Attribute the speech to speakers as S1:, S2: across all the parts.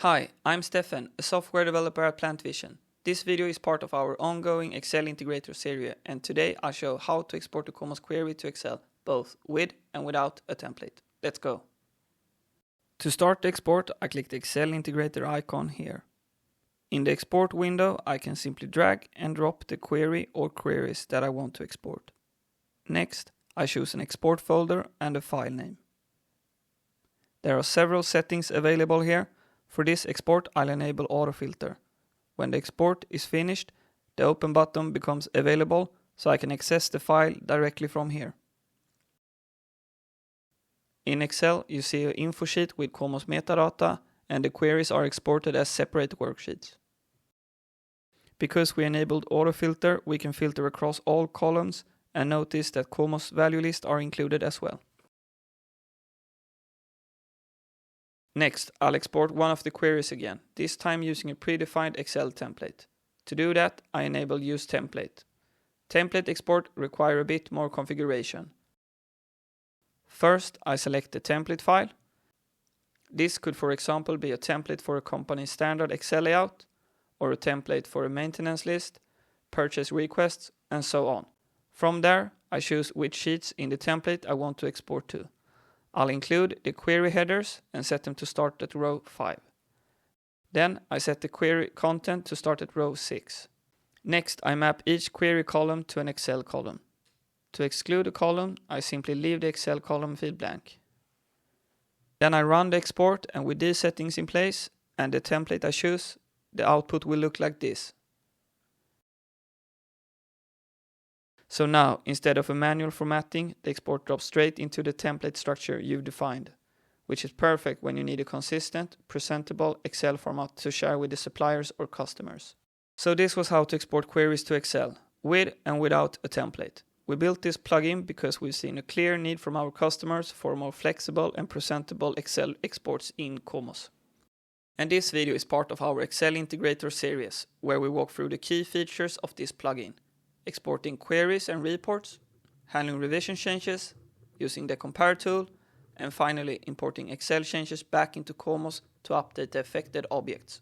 S1: Hi, I'm Stefan, a software developer at Plantvision. This video is part of our ongoing Excel Integrator series, and today I'll show how to export a COMOS query to Excel, both with and without a template. Let's go. To start the export, I click the Excel Integrator icon here. In the export window, I can simply drag and drop the query or queries that I want to export. Next, I choose an export folder and a file name. There are several settings available here. For this export, I'll enable AutoFilter. When the export is finished, the open button becomes available, so I can access the file directly from here. In Excel, you see an info sheet with COMOS metadata, and the queries are exported as separate worksheets. Because we enabled AutoFilter, we can filter across all columns, and notice that COMOS value lists are included as well. Next, I'll export one of the queries again, this time using a predefined Excel template. To do that, I enable Use Template. Template export require a bit more configuration. First, I select the template file. This could, for example, be a template for a company's standard Excel layout, or a template for a maintenance list, purchase requests, and so on. From there, I choose which sheets in the template I want to export to. I'll include the query headers and set them to start at row 5. Then I set the query content to start at row 6. Next, I map each query column to an Excel column. To exclude a column, I simply leave the Excel column field blank. Then I run the export, and with these settings in place and the template I choose, the output will look like this. So now, instead of a manual formatting, the export drops straight into the template structure you've defined, which is perfect when you need a consistent, presentable Excel format to share with the suppliers or customers. So this was how to export queries to Excel, with and without a template. We built this plugin because we've seen a clear need from our customers for more flexible and presentable Excel exports in COMOS. And this video is part of our Excel Integrator series, where we walk through the key features of this plugin. Exporting queries and reports, handling revision changes, using the compare tool, and finally importing Excel changes back into COMOS to update the affected objects.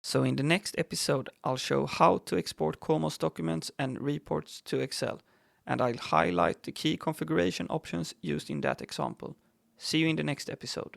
S1: So in the next episode, I'll show how to export COMOS documents and reports to Excel, and I'll highlight the key configuration options used in that example. See you in the next episode.